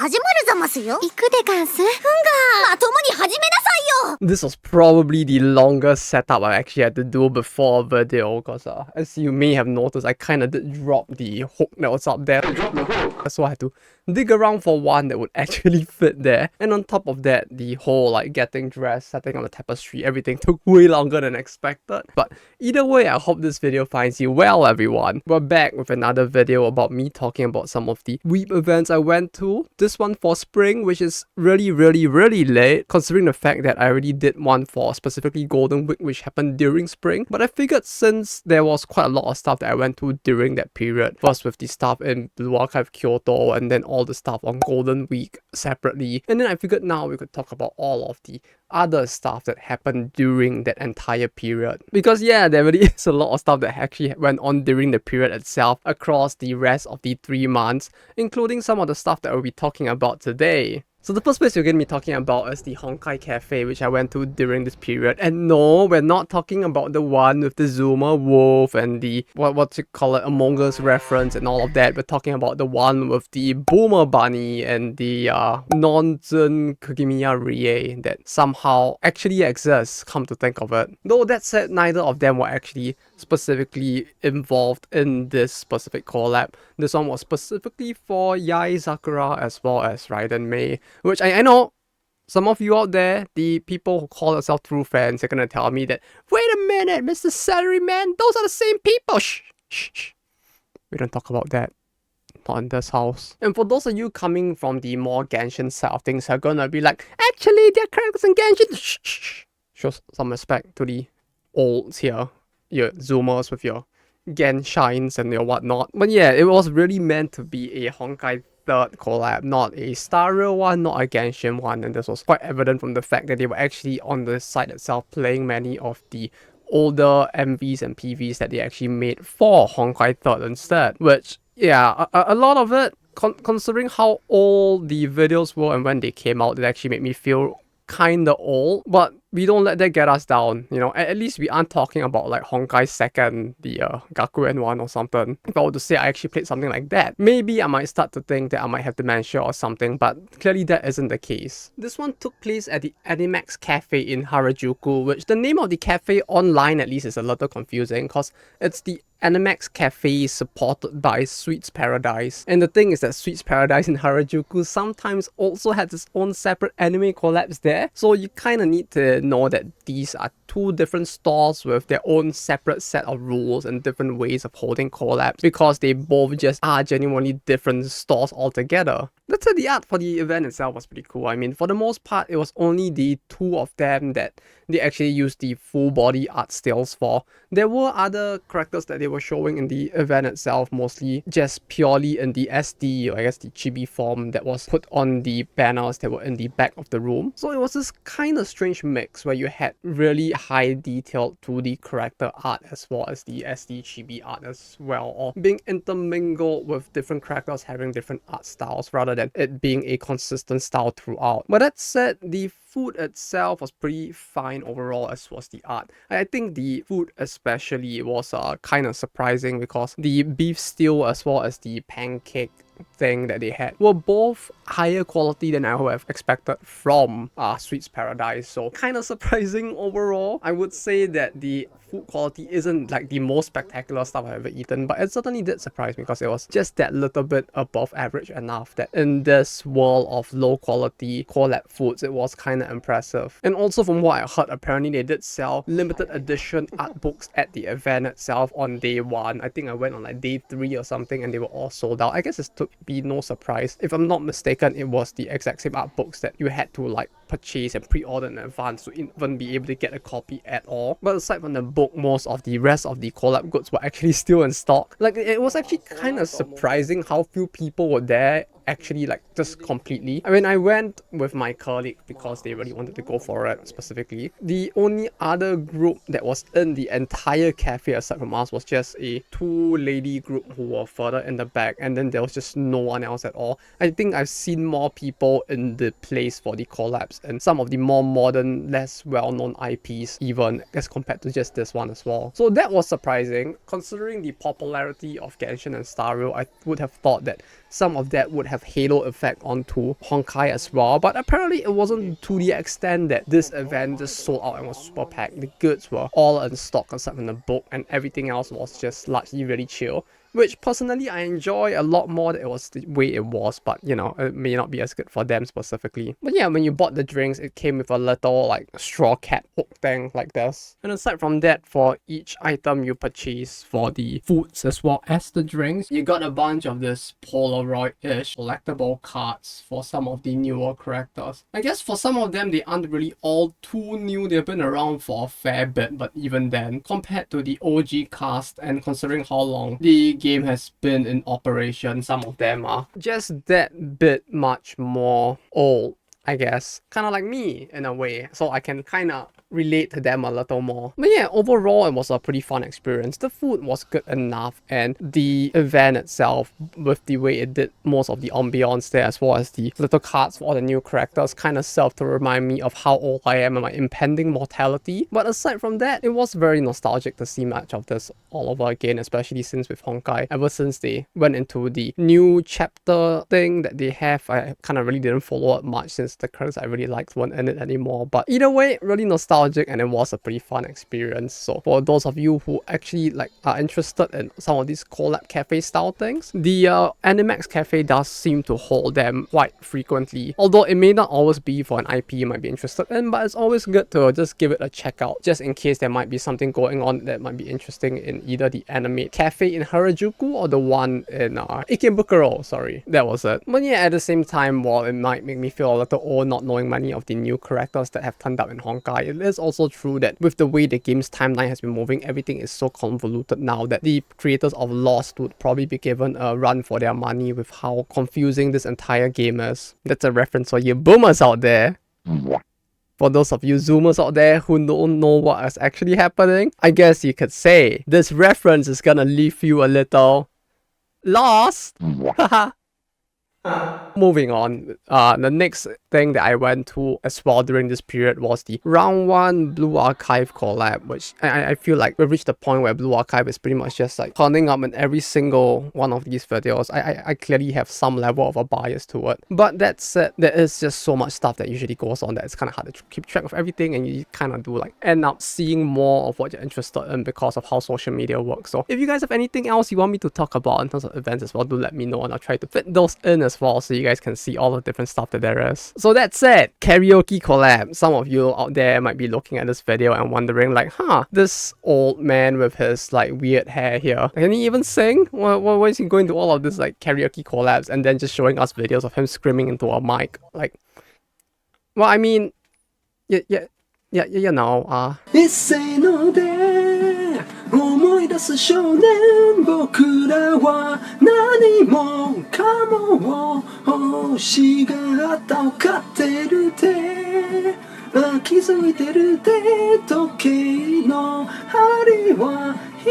始まるざますよ。行くでガンス。ふんがまともに始めなさいよ。 This was probably the longest setup I actually had to do before a video, because as you may have noticed, I kind of did drop the hook that was up there. So I had to dig around for one that would actually fit there. And on top of that, the whole like getting dressed, setting on the tapestry, everything took way longer than expected. But either way, I hope this video finds you well, everyone. We're back with another video about me talking about some of the Weeb events I went to. This one for spring, which is really late, considering the fact that I already did one for specifically Golden Week, which happened during spring. But I figured since there was quite a lot of stuff that I went to during that period, first with the stuff in Blue Archive Kyoto, and then all the stuff on Golden Week separately, and then I figured now we could talk about all of the other stuff that happened during that entire period. Because yeah, there really is a lot of stuff that actually went on during the period itself across the rest of the 3 months, including some of the stuff that we'll be talking about today. So the first place we're going to be talking about is the Honkai Cafe, which I went to during this period. And no, we're not talking about the one with the Zoomer Wolf and the, what you call it, Among Us reference and all of that. We're talking about the one with the Boomer Bunny and the Nonzen Kagemiya Rie that somehow actually exists, come to think of it. Though that said, neither of them were actually specifically involved in this specific collab. This one was specifically for Yai Sakura as well as Raiden Mei, which I know some of you out there, the people who call themselves true fans, are gonna tell me that, wait a minute, Mr. Salaryman, those are the same people. Shh. We don't talk about that. Not in this house. And for those of you coming from the more Genshin side of things, are gonna be like, actually, they're characters in Genshin. Shh. Show some respect to the olds here. Your Zoomers with your Genshines and your whatnot. But yeah, it was really meant to be a Honkai third collab, not a Star Rail one, not a Genshin one, and this was quite evident from the fact that they were actually on the site itself playing many of the older MVs and PVs that they actually made for Honkai third instead, which yeah, a lot of it, considering how old the videos were and when they came out, it actually made me feel kinda old, but we don't let that get us down, you know. At least we aren't talking about like Honkai second, the Gakuen one or something. If I were to say I actually played something like that, maybe I might start to think that I might have dementia or something, but clearly that isn't the case. This one took place at the Animax Cafe in Harajuku, which the name of the cafe online at least is a little confusing because it's the Animax Cafe supported by Sweets Paradise. And the thing is that Sweets Paradise in Harajuku sometimes also has its own separate anime collabs there, so you kind of need to know that these are two different stores with their own separate set of rules and different ways of holding collabs, because they both just are genuinely different stores altogether. That said, the art for the event itself was pretty cool. I mean, for the most part, it was only the two of them that they actually used the full body art stills for. There were other characters that they were showing in the event itself, mostly just purely in the SD, or I guess the chibi form that was put on the banners that were in the back of the room. So it was this kind of strange mix where you had really high detailed 2D character art as well as the SD chibi art as well, or being intermingled with different characters having different art styles rather than it being a consistent style throughout. But that said, the food itself was pretty fine overall, as was the art. I think the food especially was kind of surprising, because the beef stew as well as the pancake thing that they had were both higher quality than I would have expected from Sweets Paradise. So kind of surprising overall. I would say that the food quality isn't like the most spectacular stuff I've ever eaten, but it certainly did surprise me because it was just that little bit above average enough that in this world of low quality collab foods, it was kind of impressive. And also from what I heard, apparently they did sell limited edition art books at the event itself on day 1. I think I went on like day 3 or something and they were all sold out. I guess it took be no surprise. If I'm not mistaken, it was the exact same art books that you had to like purchase and pre-order in advance to even be able to get a copy at all. But aside from the book, most of the rest of the collab goods were actually still in stock. Like, it was actually kind of surprising how few people were there actually, like, just completely. I mean, I went with my colleague because they really wanted to go for it specifically. The only other group that was in the entire cafe aside from us was just a 2-lady group who were further in the back, and then there was just no one else at all. I think I've seen more people in the place for the collabs and some of the more modern, less well-known IPs even, as compared to just this one as well. So that was surprising. Considering the popularity of Genshin and Star Rail, I would have thought that some of that would have halo effect onto Honkai as well, but apparently it wasn't to the extent that this event just sold out and was super packed. The goods were all in stock aside from the book, and everything else was just largely really chill, which personally I enjoy a lot more that it was the way it was, but you know, it may not be as good for them specifically. But yeah, when you bought the drinks, it came with a little like straw cap hook thing like this. And aside from that, for each item you purchase for the foods as well as the drinks, you got a bunch of this Polaroid-ish collectible cards for some of the newer characters. I guess for some of them, they aren't really all too new. They've been around for a fair bit, but even then, compared to the OG cast and considering how long the game has been in operation, some of them are just that bit much more old, I guess. Kind of like me in a way, so I can kind of relate to them a little more. But yeah, overall it was a pretty fun experience. The food was good enough, and the event itself, with the way it did most of the ambience there, as well as the little cards for all the new characters, kind of served to remind me of how old I am and my impending mortality. But aside from that, it was very nostalgic to see much of this all over again, especially since with Honkai, ever since they went into the new chapter thing that they have, I kind of really didn't follow it much since the characters I really liked weren't in it anymore. But either way, really nostalgic, and it was a pretty fun experience. So for those of you who actually like are interested in some of these collab cafe style things, the Animax Cafe does seem to hold them quite frequently, although it may not always be for an IP you might be interested in, but it's always good to just give it a check out, just in case there might be something going on that might be interesting in either the Anime Cafe in Harajuku or the one in Ikebukuro, sorry, that was it. But yeah, at the same time, while it might make me feel a little old not knowing many of the new characters that have turned up in Honkai, it is also true that with the way the game's timeline has been moving, everything is so convoluted now that the creators of Lost would probably be given a run for their money with how confusing this entire game is. That's a reference for you boomers out there. For those of you zoomers out there who don't know what is actually happening, I guess you could say this reference is gonna leave you a little lost. Haha. Moving on, the next thing that I went to as well during this period was the round 1 Blue Archive collab, which I feel like we've reached the point where Blue Archive is pretty much just like turning up in every single one of these videos. I clearly have some level of a bias to it, but that said, there is just so much stuff that usually goes on that it's kind of hard to keep track of everything, and you kind of do like end up seeing more of what you're interested in because of how social media works. So if you guys have anything else you want me to talk about in terms of events as well, do let me know, and I'll try to fit those in as well so you guys can see all the different stuff that there is. So that said, karaoke collab. Some of you out there might be looking at this video and wondering like, this old man with his like weird hair here, can he even sing? Why is he going to all of this like karaoke collabs and then just showing us videos of him screaming into a mic? Like, well, I mean, you know, 思い出す少年僕らは何もかも欲しがったを買ってるて気づいてるて時計の針は日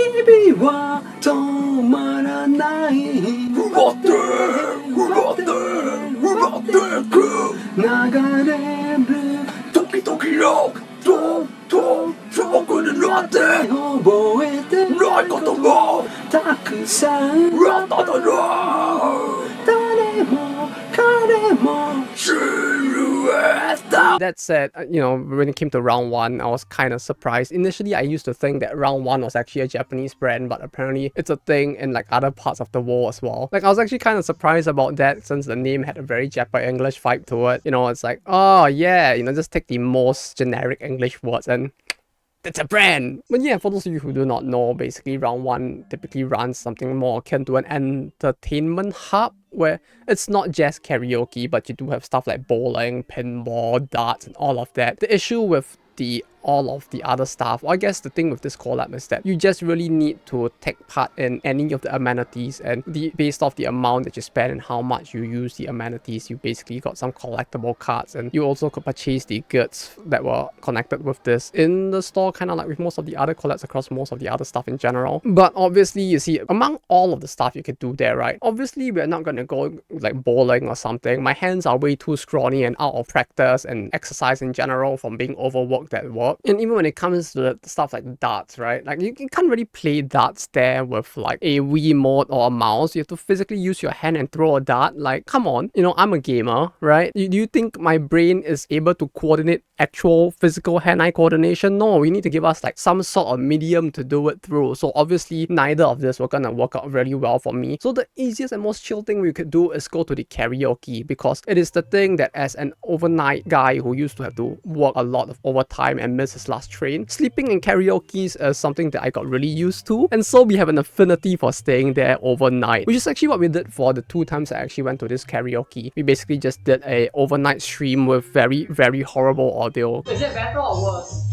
々は止まらない流れる時々の遠くになって覚えてないこともたくさんあっただろう誰も彼も知るThat said, you know, when it came to round 1, I was kind of surprised. Initially, I used to think that round 1 was actually a Japanese brand, but apparently it's a thing in like other parts of the world as well. Like, I was actually kind of surprised about that since the name had a very Japa English vibe to it. You know, it's like, oh yeah, you know, just take the most generic English words and it's a brand. But yeah, for those of you who do not know, basically round 1 typically runs something more akin to an entertainment hub, where it's not just karaoke, but you do have stuff like bowling, pinball, darts, and all of that. The issue with all of the other stuff, well, I guess the thing with this collab is that you just really need to take part in any of the amenities, and based off the amount that you spend and how much you use the amenities, you basically got some collectible cards, and you also could purchase the goods that were connected with this in the store, kind of like with most of the other collabs across most of the other stuff in general. But obviously, you see, among all of the stuff you could do there, right, obviously we're not going to go like bowling or something. My hands are way too scrawny and out of practice and exercise in general from being overworked at work. work. And even when it comes to the stuff like darts, right? Like you can't really play darts there with like a Wii mode or a mouse. You have to physically use your hand and throw a dart. Like, come on, you know, I'm a gamer, right? Do you think my brain is able to coordinate actual physical hand-eye coordination? No, we need to give us like some sort of medium to do it through. So obviously neither of this were gonna work out really well for me. So the easiest and most chill thing we could do is go to the karaoke, because it is the thing that as an overnight guy who used to have to work a lot of overtime and miss his last train, sleeping in karaoke's is something that I got really used to. And so we have an affinity for staying there overnight, which is actually what we did for the 2 times I actually went to this karaoke. We basically just did a overnight stream with very, very horrible audio. Is it better or worse?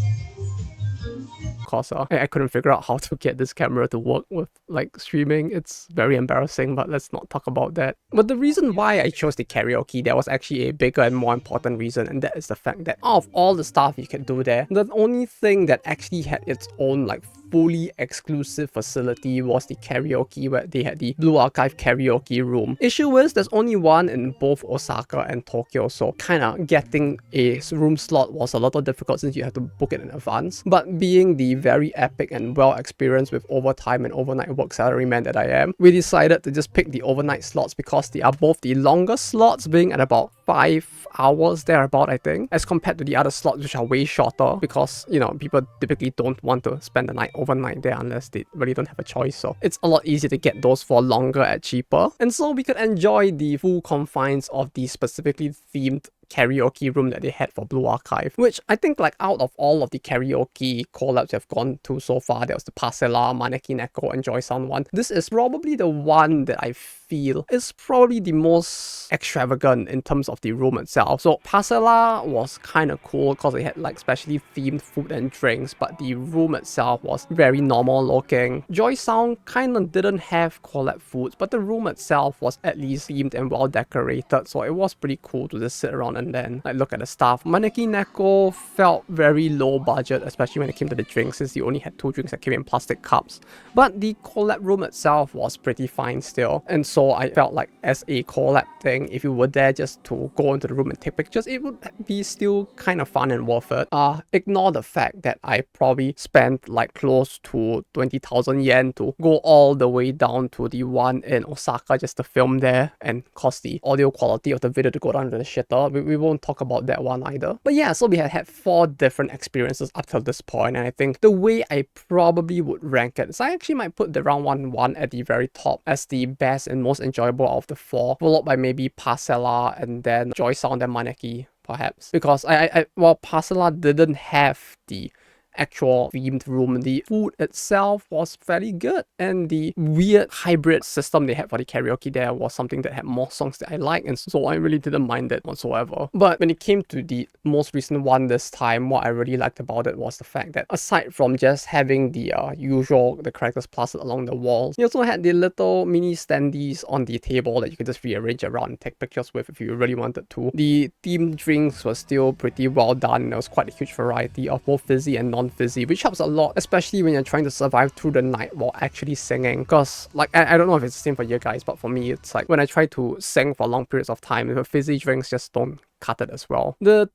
Because I couldn't figure out how to get this camera to work with like streaming. It's very embarrassing, but let's not talk about that. But the reason why I chose the karaoke, there was actually a bigger and more important reason, and that is the fact that out of all the stuff you could do there, the only thing that actually had its own like fully exclusive facility was the karaoke, where they had the Blue Archive Karaoke room. Issue is there's only one in both Osaka and Tokyo, so kind of getting a room slot was a little difficult since you had to book it in advance. But being the very epic and well experienced with overtime and overnight work salaryman that I am, we decided to just pick the overnight slots because they are both the longest slots, being at about 5 hours thereabout, I think, as compared to the other slots which are way shorter, because, you know, people typically don't want to spend the night overnight there unless they really don't have a choice. So it's a lot easier to get those for longer at cheaper. And so we could enjoy the full confines of the specifically themed karaoke room that they had for Blue Archive, which I think, like, out of all of the karaoke collabs I've gone to so far, there was the Parcella, Maneki Neko, and Joy Sound one. This is probably the one that I feel is probably the most extravagant in terms of the room itself. So Parcella was kind of cool because it had like specially themed food and drinks, but the room itself was very normal looking. Joy Sound kind of didn't have collab foods, but the room itself was at least themed and well decorated, so it was pretty cool to just sit around and then like look at the stuff. Maneki Neko felt very low budget, especially when it came to the drinks, since you only had 2 drinks that came in plastic cups. But the collab room itself was pretty fine still, and so I felt like as a collab thing, if you were there just to go into the room and take pictures, it would be still kind of fun and worth it. Ignore the fact that I probably spent like close to 20,000 yen to go all the way down to the one in Osaka just to film there, and cost the audio quality of the video to go down to the shitter. We won't talk about that one either. But yeah, so we had 4 different experiences up till this point, and I think the way I probably would rank it is I actually might put the round 1 at the very top as the best and most enjoyable of the 4, followed by maybe Parcella and then Joy Sound and Maneki, perhaps. Because while Parcella didn't have the actual themed room, the food itself was fairly good, and the weird hybrid system they had for the karaoke there was something that had more songs that I like, and so I really didn't mind it whatsoever. But when it came to the most recent one this time, what I really liked about it was the fact that aside from just having the the characters plastered along the walls, you also had the little mini standees on the table that you could just rearrange around and take pictures with if you really wanted to. The themed drinks were still pretty well done, and there was quite a huge variety of both fizzy and non-fizzy, which helps a lot, especially when you're trying to survive through the night while actually singing. Because like I don't know if it's the same for you guys, but for me it's like when I try to sing for long periods of time, the fizzy drinks just don't cut it as well. The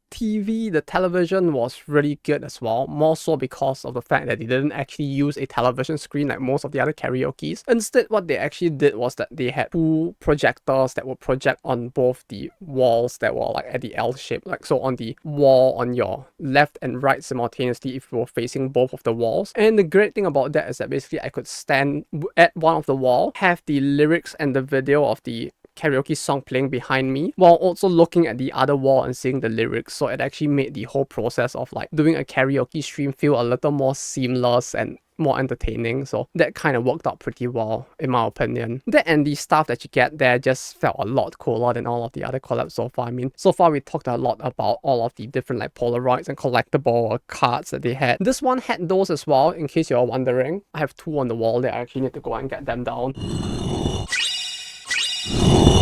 television was really good as well, more so because of the fact that they didn't actually use a television screen like most of the other karaokes. Instead, what they actually did was that they had 2 projectors that would project on both the walls that were like at the L shape, like so on the wall on your left and right simultaneously if you were facing both of the walls. And the great thing about that is that basically I could stand at one of the wall, have the lyrics and the video of the karaoke song playing behind me, while also looking at the other wall and seeing the lyrics. So it actually made the whole process of like doing a karaoke stream feel a little more seamless and more entertaining. So that kind of worked out pretty well in my opinion. That and the stuff that you get there just felt a lot cooler than all of the other collabs so far. I mean, so far we talked a lot about all of the different like Polaroids and collectible cards that they had. This one had those as well, in case you're wondering. I have 2 on the wall that I actually need to go and get them down.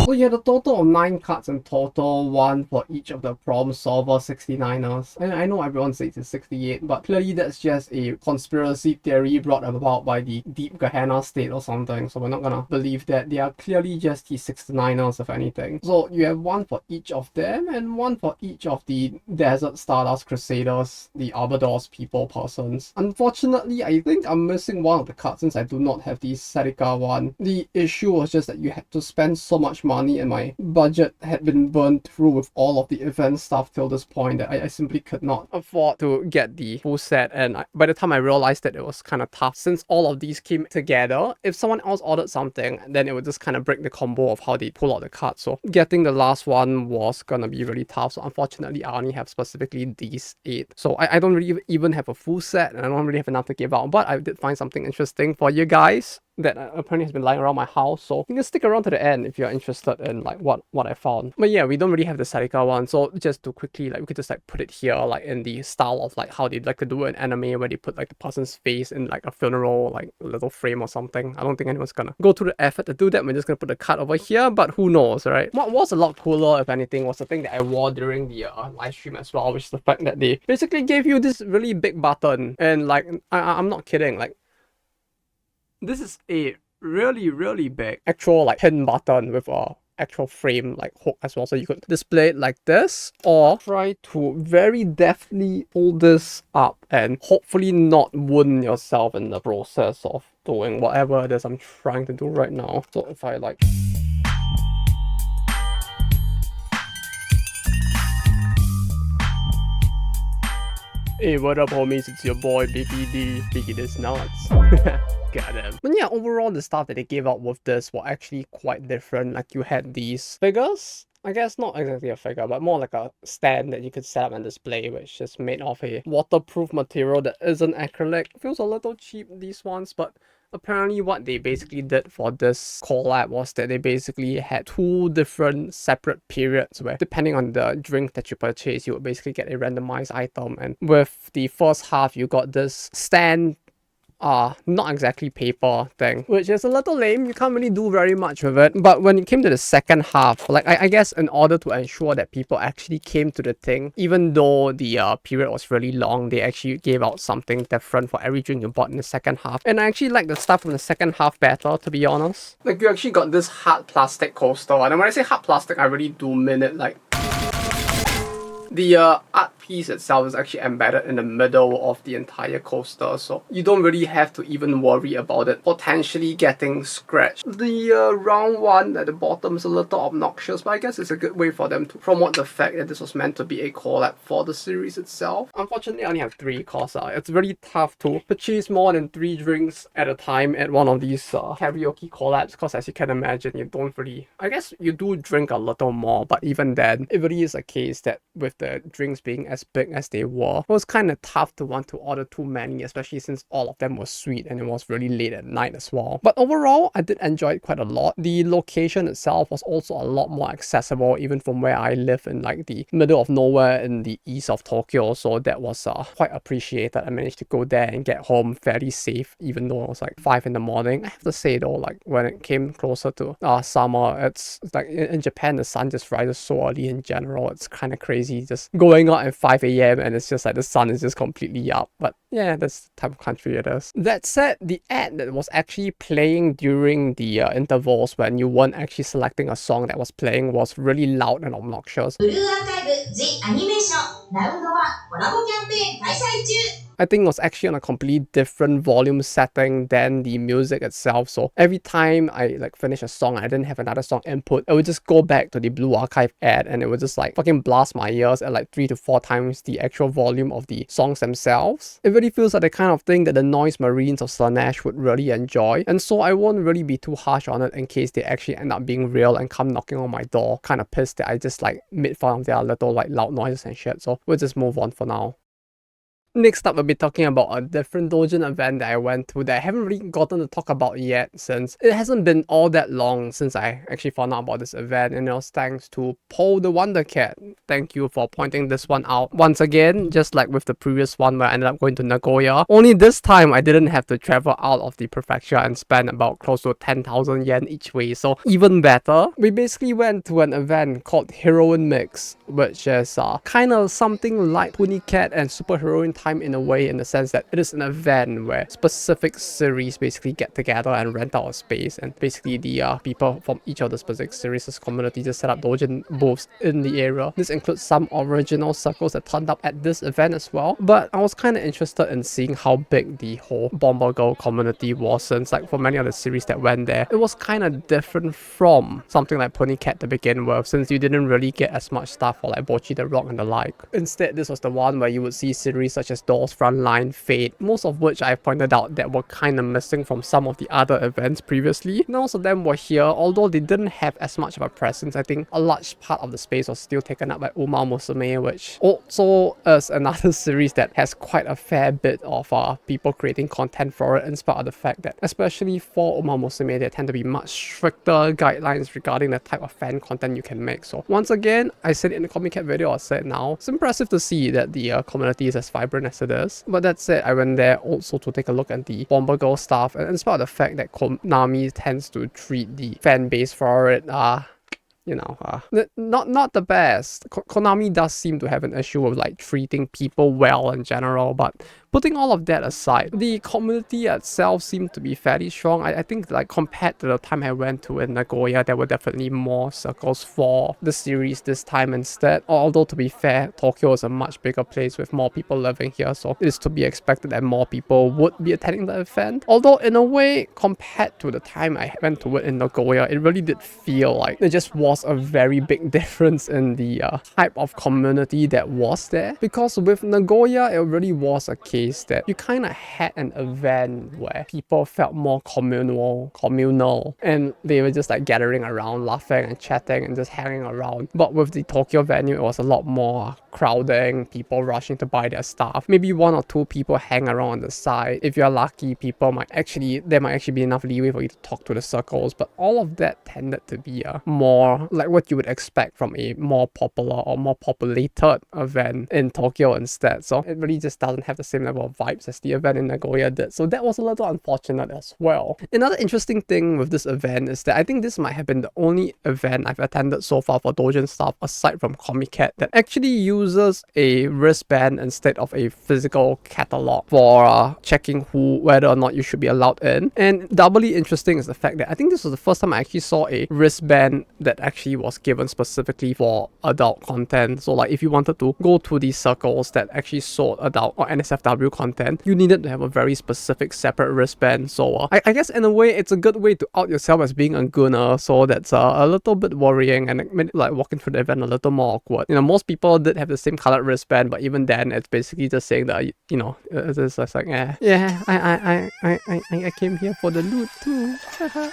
So you had a total of 9 cards in total, 1 for each of the problem solver 69ers. And I know everyone says it's 68, but clearly that's just a conspiracy theory brought about by the deep Gehenna state or something, so we're not gonna believe that. They are clearly just the 69ers if anything. So you have 1 for each of them, and 1 for each of the Desert Stardust Crusaders, the Arbador's people persons. Unfortunately, I think I'm missing one of the cards since I do not have the Serika one. The issue was just that you had to spend so much money and my budget had been burned through with all of the event stuff till this point that I simply could not afford to get the full set. And by the time I realized that it was kind of tough, since all of these came together, if someone else ordered something, then it would just kind of break the combo of how they pull out the cards. So getting the last one was gonna be really tough. So unfortunately, I only have specifically these 8. So I don't really even have a full set, and I don't really have enough to give out. But I did find something interesting for you guys that apparently has been lying around my house, so you can stick around to the end if you're interested in like what I found. But yeah, we don't really have the Sarika one, so just to quickly, like, we could just like put it here, like in the style of like how they like to do an anime where they put like the person's face in like a funeral, like a little frame or something. I don't think anyone's gonna go through the effort to do that. We're just gonna put the card over here, but who knows, right? What was a lot cooler, if anything, was the thing that I wore during the live stream as well, which is the fact that they basically gave you this really big button, and like I'm not kidding, like this is a really big actual like pin button with a actual frame like hook as well, so you could display it like this or try to very deftly pull this up and hopefully not wound yourself in the process of doing whatever it is I'm trying to do right now. So if I like hey, what up homies, it's your boy Biggie D. Biggie this nuts. Got him. But yeah, overall the stuff that they gave out with this were actually quite different. Like you had these figures, I guess not exactly a figure, but more like a stand that you could set up and display, which is made of a waterproof material that isn't acrylic. Feels a little cheap, these ones, but apparently what they basically did for this collab was that they basically had 2 different separate periods where depending on the drink that you purchase, you would basically get a randomized item. And with the first half, you got this stand, not exactly paper thing, which is a little lame. You can't really do very much with it. But when it came to the second half, like I guess in order to ensure that people actually came to the thing, even though the period was really long, they actually gave out something different for every drink you bought in the second half. And I actually like the stuff from the second half better, to be honest. Like you actually got this hard plastic coaster, and when I say hard plastic, I really do mean it. Like the art piece itself is actually embedded in the middle of the entire coaster, so you don't really have to even worry about it potentially getting scratched. The round one at the bottom is a little obnoxious, but I guess it's a good way for them to promote the fact that this was meant to be a collab for the series itself. Unfortunately, I only have 3 because it's really tough to purchase more than 3 drinks at a time at one of these karaoke collabs, because as you can imagine, you don't really, I guess you do drink a little more, but even then, it really is a case that with the drinks being as big as they were, it was kind of tough to want to order too many, especially since all of them were sweet and it was really late at night as well. But overall, I did enjoy it quite a lot. The location itself was also a lot more accessible, even from where I live in like the middle of nowhere in the east of Tokyo, so that was quite appreciated. I managed to go there and get home fairly safe, even though it was like 5 in the morning. I have to say though, like when it came closer to summer, it's like in Japan, the sun just rises so early in general. It's kind of crazy just going out at 5 AM and it's just like the sun is just completely up. But yeah, that's the type of country it is. That said, the ad that was actually playing during the intervals when you weren't actually selecting a song that was playing was really loud and obnoxious. Blue Archive The Animation Round 1 Collab Campaign 開催中! I think it was actually on a completely different volume setting than the music itself. So every time I like finish a song, I didn't have another song input, I would just go back to the Blue Archive ad and it would just like fucking blast my ears at like 3 to 4 times the actual volume of the songs themselves. It really feels like the kind of thing that the noise marines of Slanesh would really enjoy. And so I won't really be too harsh on it in case they actually end up being real and come knocking on my door. Kind of pissed that I just like made fun of their little like loud noises and shit. So we'll just move on for now. Next up, we'll be talking about a different Doujin event that I went to that I haven't really gotten to talk about yet, since it hasn't been all that long since I actually found out about this event, and it was thanks to Paul the Wonder Cat. Thank you for pointing this one out. Once again, just like with the previous one where I ended up going to Nagoya, only this time I didn't have to travel out of the prefecture and spend about close to 10,000 yen each way, so even better. We basically went to an event called Heroine Mix, which is kind of something like Cat and Super Heroine Time in a way, in the sense that it is an event where specific series basically get together and rent out a space, and basically the people from each of the specific series' community just set up doujin booths in the area. This includes some original circles that turned up at this event as well, but I was kind of interested in seeing how big the whole Bomber Girl community was, since like for many of the series that went there, it was kind of different from something like Cat to begin with, since you didn't really get as much stuff for like Bochi the Rock and the like. Instead, this was the one where you would see series such as Doll's Frontline, Fate, most of which I pointed out that were kind of missing from some of the other events previously. Most of them were here, although they didn't have as much of a presence. I think a large part of the space was still taken up by Uma Musume, which also is another series that has quite a fair bit of people creating content for it, in spite of the fact that, especially for Uma Musume, there tend to be much stricter guidelines regarding the type of fan content you can make. So once again, I said it in the Comitia video, I'll say it now, it's impressive to see that the community is as vibrant as it is. But that said, I went there also to take a look at the Bomber Girl stuff, and in spite of the fact that Konami tends to treat the fan base for it you know, not the best. Konami does seem to have an issue with like treating people well in general, but putting all of that aside, the community itself seemed to be fairly strong. I think like compared to the time I went to in Nagoya, there were definitely more circles for the series this time instead. Although to be fair, Tokyo is a much bigger place with more people living here, so it is to be expected that more people would be attending the event. Although in a way, compared to the time I went to it in Nagoya, it really did feel like there just was a very big difference in the type of community that was there. Because with Nagoya, it really was a case that you kind of had an event where people felt more communal, and they were just like gathering around, laughing and chatting and just hanging around. But with the Tokyo venue, it was a lot more crowding, people rushing to buy their stuff. Maybe one or two people hang around on the side. If you're lucky, there might actually be enough leeway for you to talk to the circles, but all of that tended to be more like what you would expect from a more popular or more populated event in Tokyo instead. So it really just doesn't have the same level of vibes as the event in Nagoya did. So that was a little unfortunate as well. Another interesting thing with this event is that I think this might have been the only event I've attended so far for doujin stuff, aside from Comiket, that actually uses a wristband instead of a physical catalog for checking whether or not you should be allowed in. And doubly interesting is the fact that I think this was the first time I actually saw a wristband that actually was given specifically for adult content. So like if you wanted to go to these circles that actually sold adult or NSFW content, you needed to have a very specific separate wristband. So I guess in a way it's a good way to out yourself as being a gooner, so that's a little bit worrying and it made like walking through the event a little more awkward. You know, most people did have the same colored wristband, but even then it's basically just saying that, you know, it's just like I came here for the loot too.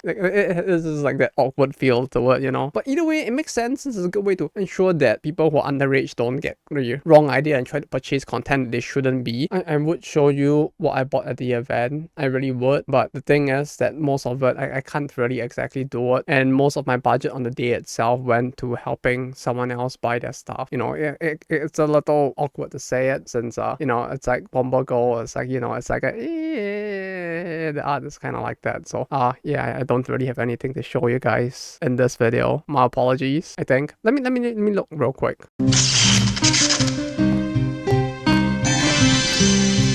Like it's just like that awkward feel to it, you know. But either way, it makes sense. This is a good way to ensure that people who are underage don't get the wrong idea and try to purchase content they shouldn't be. I would show you what I bought at the event. I really would. But the thing is that most of it, I can't really exactly do it. And most of my budget on the day itself went to helping someone else buy their stuff. You know, it's a little awkward to say it since, you know, it's like Bomber Girl. It's like, you know, it's like the art is kind of like that. So, yeah, I don't really have anything to show you guys in this video. My apologies, I think. Let me look real quick.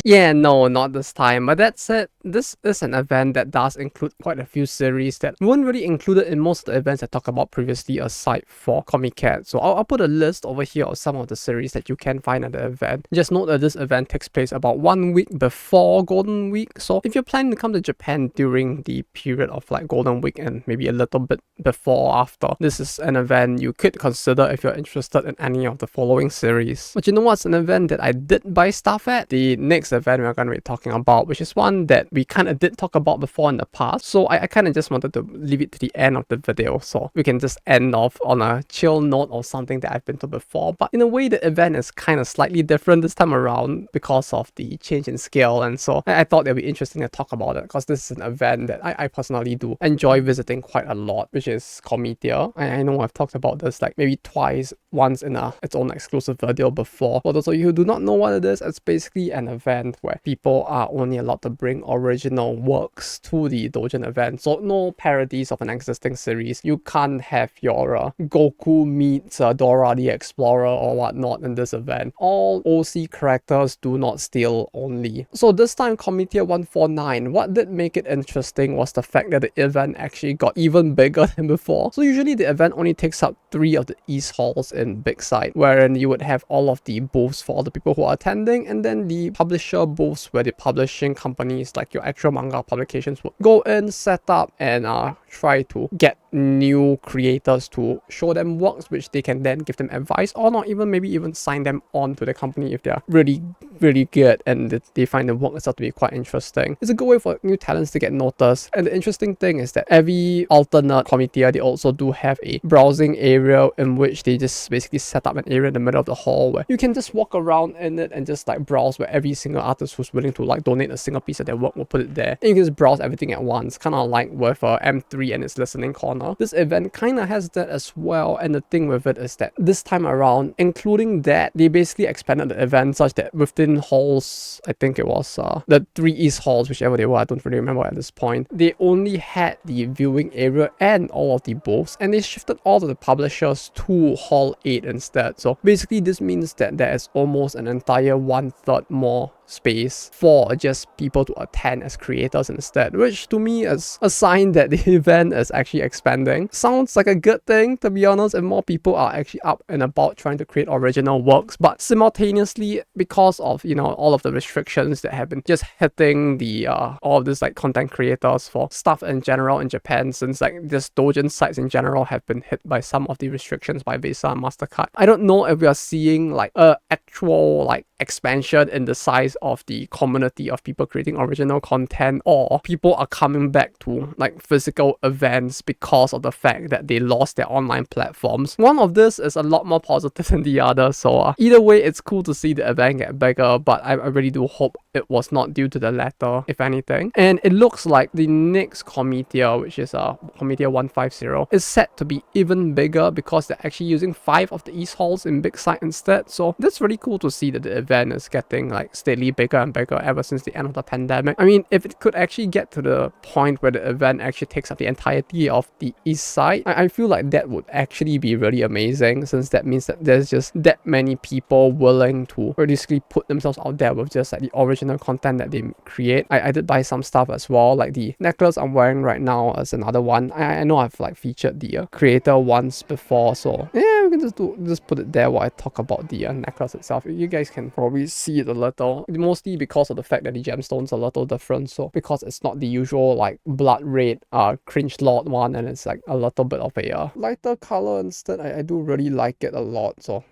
Yeah, no, not this time. But that said, this is an event that does include quite a few series that weren't really included in most of the events I talked about previously, aside for Comiket. So I'll put a list over here of some of the series that you can find at the event. Just note that this event takes place about 1 week before Golden Week. So if you're planning to come to Japan during the period of like Golden Week and maybe a little bit before or after, this is an event you could consider if you're interested in any of the following series. But you know what's an event that I did buy stuff at? The next next event we're going to be talking about, which is one that we kind of did talk about before in the past. So I kind of just wanted to leave it to the end of the video so we can just end off on a chill note or something that I've been to before. But in a way, the event is kind of slightly different this time around because of the change in scale. And so I thought it'd be interesting to talk about it because this is an event that I personally do enjoy visiting quite a lot, which is Comitia. I know I've talked about this like maybe twice, once in its own exclusive video before. For those of you who do not know what it is, it's basically an event where people are only allowed to bring original works to the Doujin event. So no parodies of an existing series. You can't have your Goku meets Dora the Explorer or whatnot in this event. All OC characters do not steal only. So this time Comitia 149, what did make it interesting was the fact that the event actually got even bigger than before. So usually the event only takes up 3 of the East halls in Big Side, wherein you would have all of the booths for all the people who are attending, and then the publisher booths where the publishing companies like your actual manga publications would go in, set up, and try to get new creators to show them works which they can then give them advice or not, even maybe even sign them on to the company if they're really good and they find the work itself to be quite interesting. It's a good way for new talents to get noticed. And the interesting thing is that every alternate Comitia, they also do have a browsing area in which they just basically set up an area in the middle of the hall where you can just walk around in it and just like browse, where every single artist who's willing to like donate a single piece of their work will put it there. And you can just browse everything at once, kind of like with M3 and its listening corner. This event kind of has that as well, and the thing with it is that this time around, including that, they basically expanded the event such that within halls, I think it was the 3 East halls, whichever they were, I don't really remember at this point, they only had the viewing area and all of the booths, and they shifted all of the publishers to Hall 8 instead. So basically this means that there is almost an entire 1/3 more space for just people to attend as creators instead, which to me is a sign that the event is actually expanding. Sounds like a good thing, to be honest, if more people are actually up and about trying to create original works. But simultaneously, because of, you know, all of the restrictions that have been just hitting the all of this like content creators for stuff in general in Japan, since like just Doujin sites in general have been hit by some of the restrictions by Visa and MasterCard. I don't know if we are seeing like a actual like expansion in the size of the community of people creating original content, or people are coming back to like physical events because of the fact that they lost their online platforms. One of this is a lot more positive than the other, so either way it's cool to see the event get bigger, but I really do hope it was not due to the latter, if anything. And it looks like the next Comitia, which is Comitia 150, is set to be even bigger because they're actually using 5 of the East halls in Big Side instead. So that's really cool to see that the event is getting like steadily bigger and bigger ever since the end of the pandemic. I mean, if it could actually get to the point where the event actually takes up the entirety of the East Side, I feel like that would actually be really amazing, since that means that there's just that many people willing to basically put themselves out there with just like the original content that they create. I did buy some stuff as well, like the necklace I'm wearing right now is another one. I know I've like featured the creator once before, so yeah, we can just put it there while I talk about the necklace itself. You guys can probably see it a little, mostly because of the fact that the gemstones are a little different. So because it's not the usual like blood red cringe lord one, and it's like a little bit of a lighter color instead, I do really like it a lot. So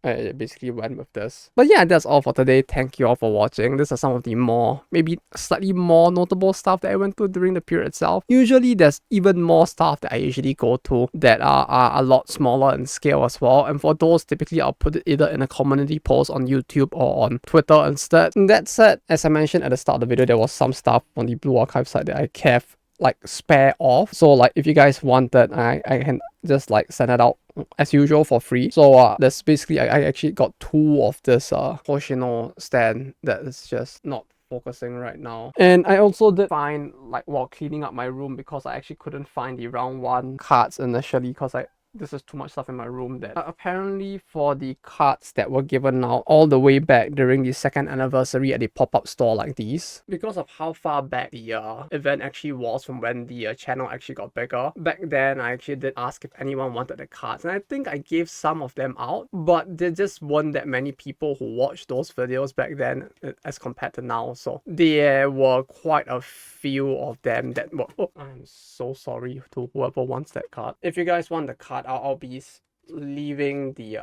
I basically went with this. But yeah, that's all for today. Thank you all for watching. These are some of the more, maybe slightly more notable stuff that I went to during the period itself. Usually there's even more stuff that I usually go to that are a lot smaller in scale as well, and for those typically I'll put it either in a community post on YouTube or on Twitter instead. And that said, as I mentioned at the start of the video, there was some stuff on the Blue Archive site that I kept like spare off. So like if you guys wanted, I can just like send it out as usual for free. So there's basically I actually got 2 of this Hoshino stand that is just not focusing right now. And I also did find, like while cleaning up my room, because I actually couldn't find the round 1 cards initially because this is too much stuff in my room, that apparently for the cards that were given out all the way back during the 2nd anniversary at the pop-up store like these, because of how far back the event actually was from when the channel actually got bigger, back then I actually did ask if anyone wanted the cards, and I think I gave some of them out, but there just weren't that many people who watched those videos back then as compared to now. So there were quite a few of them that were, oh, I'm so sorry to whoever wants that card. If you guys want the card, I'll be leaving the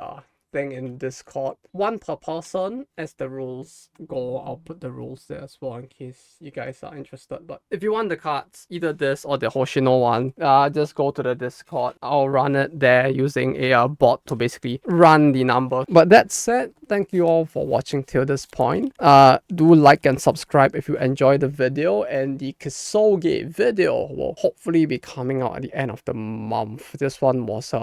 thing in Discord. One per person. As the rules go, I'll put the rules there as well in case you guys are interested. But if you want the cards, either this or the Hoshino one, just go to the Discord. I'll run it there using a bot to basically run the number. But that said, thank you all for watching till this point. Do like and subscribe if you enjoyed the video, and the Karaokes video will hopefully be coming out at the end of the month. This one was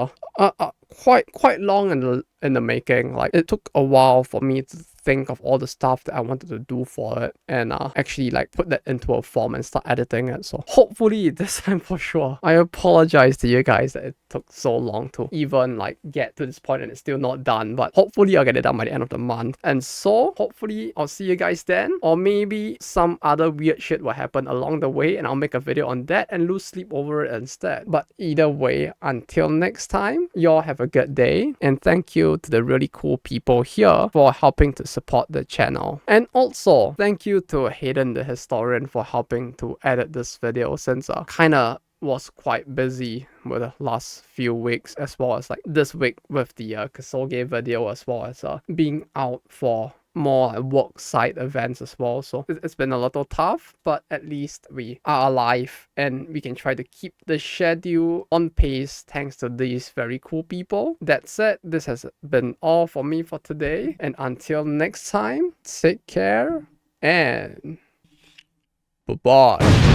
quite long in the making. Like, it took a while for me to think of all the stuff that I wanted to do for it, and actually like put that into a form and start editing it. So hopefully this time for sure. I apologize to you guys that it took so long to even like get to this point and it's still not done, but hopefully I'll get it done by the end of the month. And so hopefully I'll see you guys then, or maybe some other weird shit will happen along the way and I'll make a video on that and lose sleep over it instead. But either way, until next time, y'all have a good day, and thank you to the really cool people here for helping to support the channel. And also thank you to Hayden the Historian for helping to edit this video, since kinda was quite busy with the last few weeks, as well as like this week with the Karaokes video, as well as being out for more work side events as well. So it's been a little tough, but at least we are alive and we can try to keep the schedule on pace thanks to these very cool people. That said, this has been all for me for today, and until next time, take care and bye-bye.